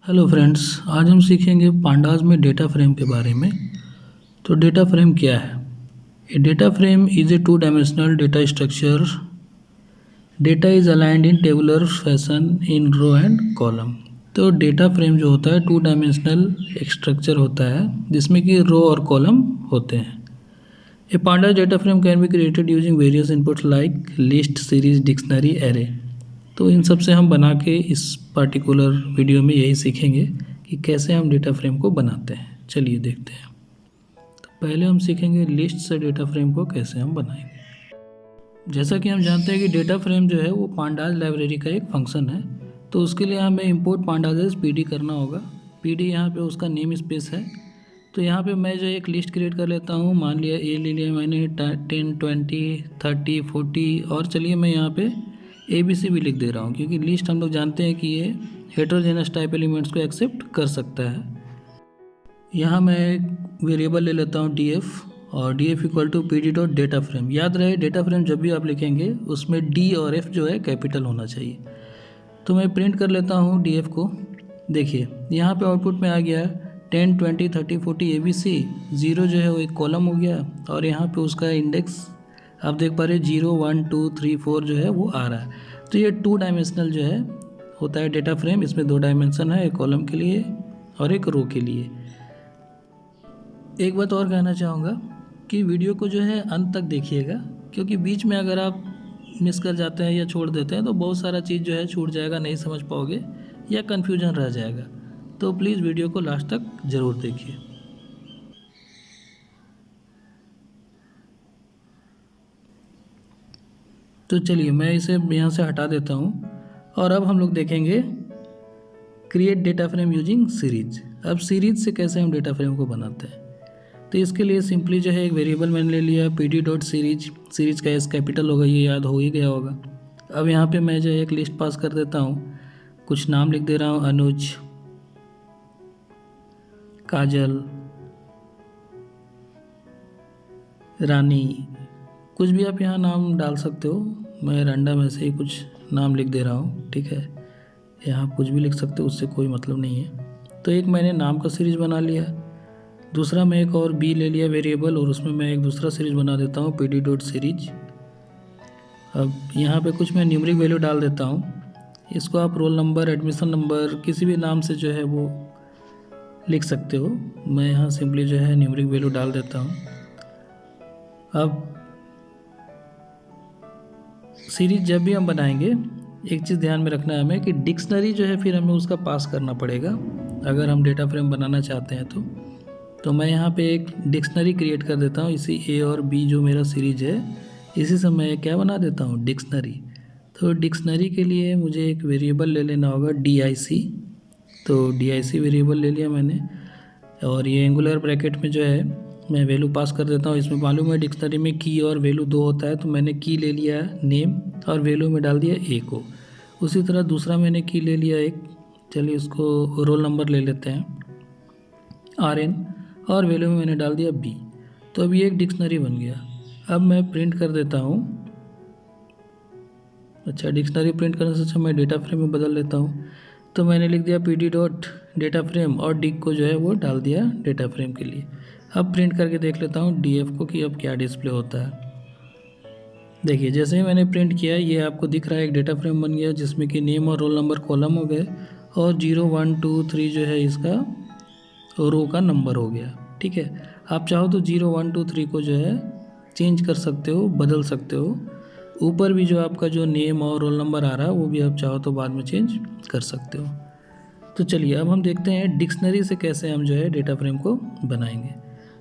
Hello friends, आज हम सीखेंगे पांडास में डेटा फ्रेम के बारे में। तो डेटा फ्रेम क्या है? A data frame is a two dimensional data structure. Data is aligned in tabular fashion in row and column. तो डेटा फ्रेम जो होता है टू डायमेंशनल एक स्ट्रक्चर होता है जिसमें कि रो और कॉलम होते हैं। A pandas data frame can be created using various inputs like list, series, dictionary, array. तो इन सब से हम बना के इस पार्टिकुलर वीडियो में यही सीखेंगे कि कैसे हम डेटा फ्रेम को बनाते हैं। चलिए देखते हैं। तो पहले हम सीखेंगे लिस्ट से डेटा फ्रेम को कैसे हम बनाएंगे। जैसा कि हम जानते हैं कि डेटा फ्रेम जो है वो पांडास लाइब्रेरी का एक फंक्शन है। तो उसके लिए हमें इंपोर्ट पांडास पीडी करना होगा। पीडी यहाँ पे उसका नेम स्पेस है। तो यहाँ पे मैं जो एक लिस्ट क्रिएट कर लेता हूँ। मान लिया ए ले लिया मैंने 10, 20, 30, 40 और चलिए मैं यहाँ पे ABC भी लिख दे रहा हूँ क्योंकि लिस्ट हम लोग जानते हैं कि ये हेटेरोजेनस टाइप एलिमेंट्स को एक्सेप्ट कर सकता है। यहाँ मैं एक वेरिएबल ले लेता हूँ DF और DF equal to PD dot data frame. याद रहे डेटा फ्रेम जब भी आप लिखेंगे उसमें D और F जो है कैपिटल होना चाहिए। तो मैं प्रिंट कर लेता हूँ DF को। देखिए यहाँ पे आउटपुट में आ गया 10, 20, 30, 40 ABC। 0 जो है वो एक कॉलम हो गया और यहाँ पे उसका इंडेक्स आप देख पा रहे 0, 1, 2, 3, 4 जो है वो आ रहा है। तो ये टू डायमेंशनल जो है होता है डेटा फ्रेम। इसमें दो डायमेंशन है, एक कॉलम के लिए और एक रो के लिए। एक बात और कहना चाहूँगा कि वीडियो को जो है अंत तक देखिएगा क्योंकि बीच में अगर आप मिस कर जाते हैं या छोड़ देते हैं तो बहुत सारा चीज़ जो है छूट जाएगा, नहीं समझ पाओगे या कन्फ्यूजन रह जाएगा। तो प्लीज़ वीडियो को लास्ट तक ज़रूर देखिए। तो चलिए मैं इसे यहाँ से हटा देता हूँ और अब हम लोग देखेंगे create data frame using series. अब सीरीज से कैसे हम डेटा फ्रेम को बनाते हैं। तो इसके लिए सिंपली जो है एक वेरिएबल मैंने ले लिया PD डॉट सीरीज। सीरीज का एस कैपिटल होगा, ये याद हो ही गया होगा। अब यहाँ पे मैं जो है एक लिस्ट पास कर देता हूँ। कुछ नाम लिख दे रहा हूँ, अनुज, काजल, रानी, कुछ भी आप यहाँ नाम डाल सकते हो। मैं रैंडम ऐसे ही कुछ नाम लिख दे रहा हूँ, ठीक है। यहाँ कुछ भी लिख सकते हो, उससे कोई मतलब नहीं है। तो एक मैंने नाम का सीरीज बना लिया। दूसरा मैं एक और B ले लिया वेरिएबल और उसमें मैं एक दूसरा सीरीज बना देता हूँ PD डॉट सीरीज। अब यहाँ पे कुछ मैं न्यूमरिक वैल्यू डाल देता हूँ। इसको आप रोल नंबर, एडमिशन नंबर किसी भी नाम से जो है वो लिख सकते हो। मैं यहाँ सिंपली जो है न्यूमरिक वैल्यू डाल देता हूँ। अब सीरीज जब भी हम बनाएंगे एक चीज़ ध्यान में रखना है हमें कि डिक्शनरी जो है फिर हमें उसका पास करना पड़ेगा अगर हम डेटा फ्रेम बनाना चाहते हैं तो मैं यहाँ पे एक डिक्शनरी क्रिएट कर देता हूँ। इसी A और B जो मेरा सीरीज है इसी से मैं क्या बना देता हूँ, डिक्शनरी। तो डिक्शनरी के लिए मुझे एक वेरिएबल ले लेना होगा DIC। तो DIC वेरिएबल ले लिया मैंने और ये एंगुलर ब्रैकेट में जो है मैं वैल्यू पास कर देता हूँ। इसमें मालूम है डिक्शनरी में की और वैल्यू दो होता है, तो मैंने की ले लिया नेम और वैल्यू में डाल दिया A को। उसी तरह दूसरा मैंने की ले लिया एक, चलिए उसको रोल नंबर ले लेते हैं RN और वैल्यू में मैंने डाल दिया B। तो अब ये एक डिक्शनरी बन गया। अब मैं प्रिंट कर देता हूँ। अच्छा, डिक्शनरी प्रिंट करने से अच्छा मैं डेटा फ्रेम में बदल लेता हूँ। तो मैंने लिख दिया PD डॉट डेटा फ्रेम और डिक को जो है वो डाल दिया डेटा फ्रेम के लिए। अब प्रिंट करके देख लेता हूँ DF को कि अब क्या डिस्प्ले होता है। देखिए जैसे ही मैंने प्रिंट किया ये आपको दिख रहा है एक डेटा फ्रेम बन गया जिसमें कि नेम और रोल नंबर कॉलम हो गए और 0, 1, 2, 3 जो है इसका रो का नंबर हो गया, ठीक है। आप चाहो तो 0, 1, 2, 3 को जो है चेंज कर सकते हो, बदल सकते हो। ऊपर भी जो आपका जो नेम और रोल नंबर आ रहा है वो भी आप चाहो तो बाद में चेंज कर सकते हो। तो चलिए अब हम देखते हैं डिक्शनरी से कैसे हम जो है डेटा फ्रेम को बनाएंगे।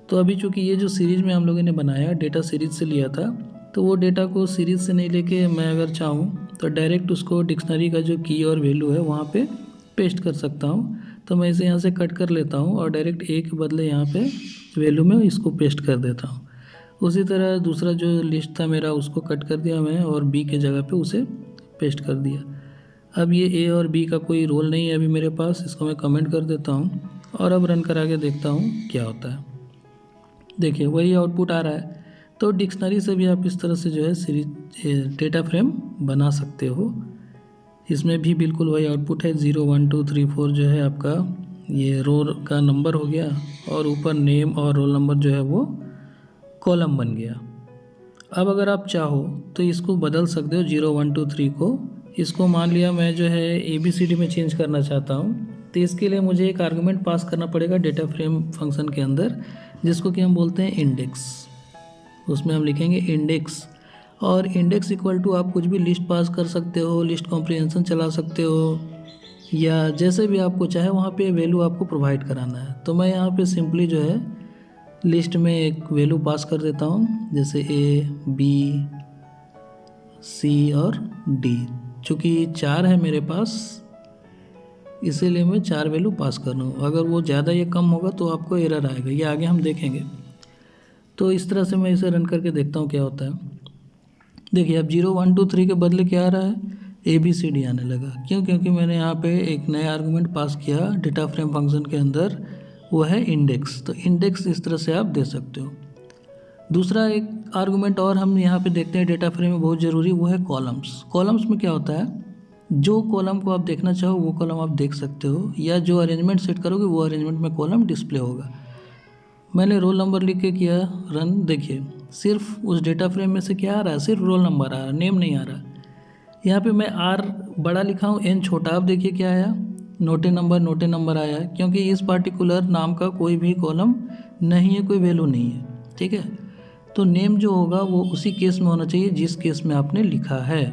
तो अभी चूँकि ये जो सीरीज़ में हम लोगों ने बनाया डेटा सीरीज से लिया था, तो वो डेटा को सीरीज से नहीं लेके मैं अगर चाहूँ तो डायरेक्ट उसको डिक्शनरी का जो की और वैल्यू है वहाँ पे पेस्ट कर सकता हूँ। तो मैं इसे यहाँ से कट कर लेता हूँ और डायरेक्ट A के बदले यहाँ पे वैल्यू में इसको पेस्ट कर देता हूँ। उसी तरह दूसरा जो लिस्ट था मेरा उसको कट कर दिया मैं और B के जगह पे उसे पेस्ट कर दिया। अब ये A और B का कोई रोल नहीं है अभी मेरे पास, इसको मैं कमेंट कर देता हूँ और अब रन करा के देखता हूँ क्या होता है। देखिए वही आउटपुट आ रहा है। तो डिक्शनरी से भी आप इस तरह से जो है सीरीज डेटा फ्रेम बना सकते हो। इसमें भी बिल्कुल वही आउटपुट है, 0 1 2 3 4 जो है आपका ये रो का नंबर हो गया, और ऊपर नेम और रोल नंबर जो है वो कॉलम बन गया। अब अगर आप चाहो तो इसको बदल सकते हो 0 1 2 3 को, इसको मान लिया मैं जो है ABCD में चेंज करना चाहता हूँ, तो इसके लिए मुझे एक आर्गुमेंट पास करना पड़ेगा डेटा फ्रेम फंक्शन के अंदर, जिसको कि हम बोलते हैं इंडेक्स। उसमें हम लिखेंगे इंडेक्स, और इंडेक्स इक्वल टू आप कुछ भी लिस्ट पास कर सकते हो, लिस्ट कॉम्प्रिहेंशन चला सकते हो, या जैसे भी आपको चाहे वहाँ पे वैल्यू आपको प्रोवाइड कराना है। तो मैं यहाँ पे सिंपली जो है लिस्ट में एक वैल्यू पास कर देता हूँ, जैसे A B C और D। चूँकि 4 है मेरे पास, इसीलिए मैं 4 वैल्यू पास कर रहा हूँ। अगर वो ज़्यादा या कम होगा तो आपको एरर आएगा, ये आगे हम देखेंगे। तो इस तरह से मैं इसे रन करके देखता हूँ क्या होता है। देखिए अब 0 1 2 3 के बदले क्या आ रहा है, ABCD आने लगा। क्यों? क्योंकि मैंने यहाँ पे एक नया आर्गुमेंट पास किया डेटा फ्रेम फंक्शन के अंदर, वो है इंडेक्स। तो इंडेक्स इस तरह से आप दे सकते हो। दूसरा एक आर्गुमेंट और हम यहाँ पे देखते हैं डेटा फ्रेम में बहुत ज़रूरी, वो है कॉलम्स। कॉलम्स में क्या होता है, जो कॉलम को आप देखना चाहो वो कॉलम आप देख सकते हो, या जो अरेंजमेंट सेट करोगे वो अरेंजमेंट में कॉलम डिस्प्ले होगा। मैंने रोल नंबर लिख के किया रन, देखिए सिर्फ उस डेटा फ्रेम में से क्या आ रहा है, सिर्फ रोल नंबर आ रहा है, नेम नहीं आ रहा। यहाँ पे मैं R बड़ा लिखा हूँ, N छोटा, आप देखिए क्या आया, नोटे नंबर आया है, क्योंकि इस पार्टिकुलर नाम का कोई भी कॉलम नहीं है, कोई वैल्यू नहीं है। ठीक है, तो नेम जो होगा वो उसी केस में होना चाहिए जिस केस में आपने लिखा है।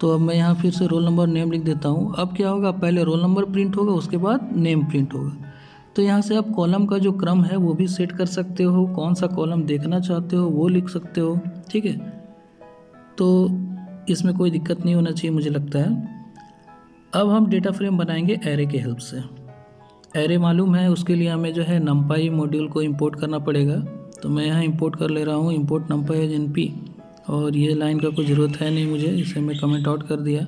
तो अब मैं यहाँ फिर से रोल नंबर नेम लिख देता हूँ। अब क्या होगा, पहले रोल नंबर प्रिंट होगा, उसके बाद नेम प्रिंट होगा। तो यहाँ से आप कॉलम का जो क्रम है वो भी सेट कर सकते हो, कौन सा कॉलम देखना चाहते हो वो लिख सकते हो। ठीक है, तो इसमें कोई दिक्कत नहीं होना चाहिए मुझे लगता है। अब हम डेटा फ्रेम बनाएंगे एरे के हेल्प से। एरे मालूम है, उसके लिए हमें जो है numpy मॉड्यूल को इंपोर्ट करना पड़ेगा। तो मैं यहाँ इंपोर्ट कर ले रहा हूँ, इंपोर्ट numpy एज np, और ये लाइन का कोई ज़रूरत है नहीं मुझे, इसे मैं कमेंट आउट कर दिया।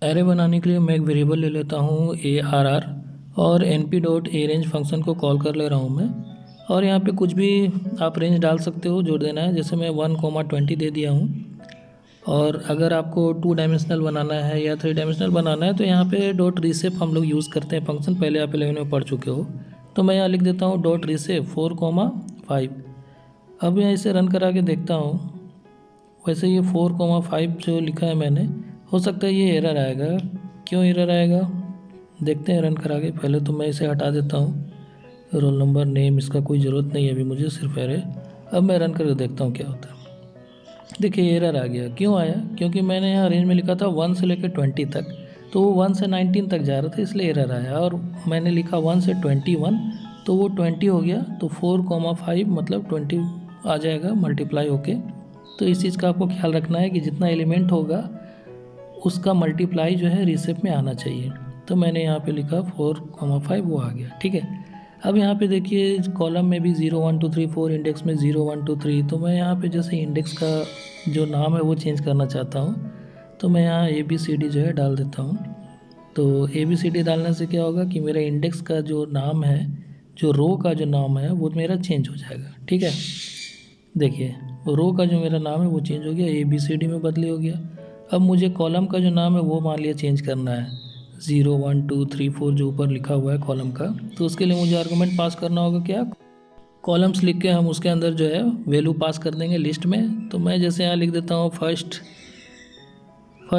एरे बनाने के लिए मैं एक वेरिएबल ले लेता हूँ ARR, और np.arange फंक्शन को कॉल कर ले रहा हूँ मैं। और यहाँ पे कुछ भी आप रेंज डाल सकते हो, जोड़ देना है, जैसे मैं 1,20 दे दिया हूँ। और अगर आपको 2 डायमेंशनल बनाना है या 3 डायमेंशनल बनाना है तो यहाँ पे डॉट रीसेप हम लोग यूज़ करते हैं फंक्शन, पहले आप 11 में पढ़ चुके हो। तो मैं यहाँ लिख देता हूँ डॉट रीसेप 4,5। अब मैं इसे रन करा के देखता हूँ। वैसे ये 4,5 जो लिखा है मैंने, हो सकता है ये एरर आएगा। क्यों एरर आएगा देखते हैं रन करा के। पहले तो मैं इसे हटा देता हूँ, रोल नंबर नेम इसका कोई ज़रूरत नहीं है अभी मुझे, सिर्फ एरे। अब मैं रन करके देखता हूँ क्या होता है। देखिए एरर आ गया। क्यों आया? क्योंकि मैंने यहाँ रेंज में लिखा था 1 से लेकर 20 तक, तो वो 1 से 19 तक जा रहा था, इसलिए एरर आया। और मैंने लिखा 1 से 21, तो वो 20 हो गया, तो 4,5 मतलब 20 आ जाएगा मल्टीप्लाई होके। तो इस चीज़ का आपको ख्याल रखना है कि जितना एलिमेंट होगा उसका मल्टीप्लाई जो है रिसेप में आना चाहिए। तो मैंने यहाँ पे लिखा 4,5, वो आ गया। ठीक है, अब यहाँ पे देखिए कॉलम में भी 0 1 2 3 4, इंडेक्स में 0 1 2 3। तो मैं यहाँ पे जैसे इंडेक्स का जो नाम है वो चेंज करना चाहता हूँ, तो मैं यहाँ ABCD जो है डाल देता हूँ। तो ABCD डालने से क्या होगा कि मेरा इंडेक्स का जो नाम है, जो रो का जो नाम है वो मेरा चेंज हो जाएगा। ठीक है, देखिए रो का जो मेरा नाम है वो चेंज हो गया, ABCD में बदली हो गया। अब मुझे कॉलम का जो नाम है वो मान लिया चेंज करना है, 0 1 2 3 4 जो ऊपर लिखा हुआ है कॉलम का। तो उसके लिए मुझे आर्गुमेंट पास करना होगा, क्या, कॉलम्स लिख के हम उसके अंदर जो है वैल्यू पास कर देंगे लिस्ट में। तो मैं जैसे यहाँ लिख देता हूँ फर्स्ट,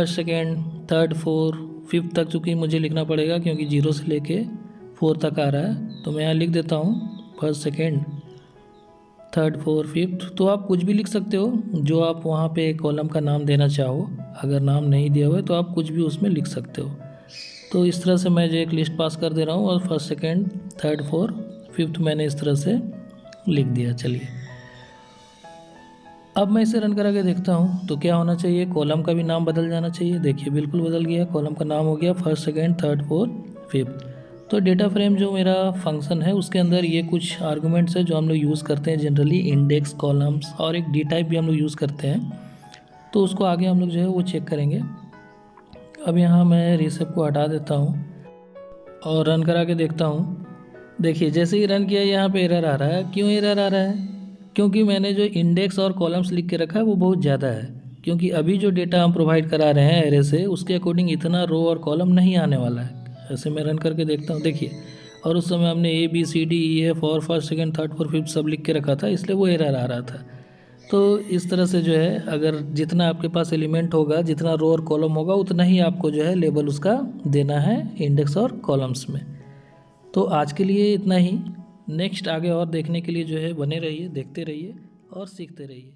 सेकेंड, थर्ड, 4, 5 तक, चूँकि मुझे लिखना पड़ेगा क्योंकि 0 से लेके 4 तक आ रहा है। तो मैं यहाँ लिख देता हूँ फर्स्ट, सेकेंड, थर्ड, 4, 5। तो आप कुछ भी लिख सकते हो जो आप वहाँ पे कॉलम का नाम देना चाहो। अगर नाम नहीं दिया हुआ है तो आप कुछ भी उसमें लिख सकते हो। तो इस तरह से मैं जो एक लिस्ट पास कर दे रहा हूँ, और फर्स्ट, सेकेंड, थर्ड, 4, 5 मैंने इस तरह से लिख दिया। चलिए अब मैं इसे रन करा के देखता हूँ तो क्या होना चाहिए, कॉलम का भी नाम बदल जाना चाहिए। देखिए बिल्कुल बदल गया, कॉलम का नाम हो गया फर्स्ट, सेकेंड, थर्ड, 4, 5। तो डेटा फ्रेम जो मेरा फंक्शन है उसके अंदर ये कुछ आर्गुमेंट्स है जो हम लोग यूज़ करते हैं जनरली, इंडेक्स, कॉलम्स, और एक D टाइप भी हम लोग यूज़ करते हैं। तो उसको आगे हम लोग जो है वो चेक करेंगे। अब यहाँ मैं रिसेप को हटा देता हूँ और रन करा के देखता हूँ। देखिए जैसे ही रन किया यहाँ पे एरर आ रहा है। क्यों एरर आ रहा है? क्योंकि मैंने जो इंडेक्स और कॉलम्स लिख के रखा है वो बहुत ज़्यादा है। क्योंकि अभी जो डेटा हम प्रोवाइड करा रहे हैं एरे से उसके अकॉर्डिंग इतना रो और कॉलम नहीं आने वाला है। ऐसे मैं रन करके देखता हूँ, देखिए, और उस समय हमने ABCDEF और first second third fourth fifth सब लिख के रखा था, इसलिए वो एरर आ रहा था। तो इस तरह से जो है, अगर जितना आपके पास एलिमेंट होगा, जितना रो और कॉलम होगा, उतना ही आपको जो है लेबल उसका देना है इंडेक्स और कॉलम्स में। तो आज के लिए इतना ही। नेक्स्ट आगे और देखने के लिए जो है बने रहिए, देखते रहिए और सीखते रहिए।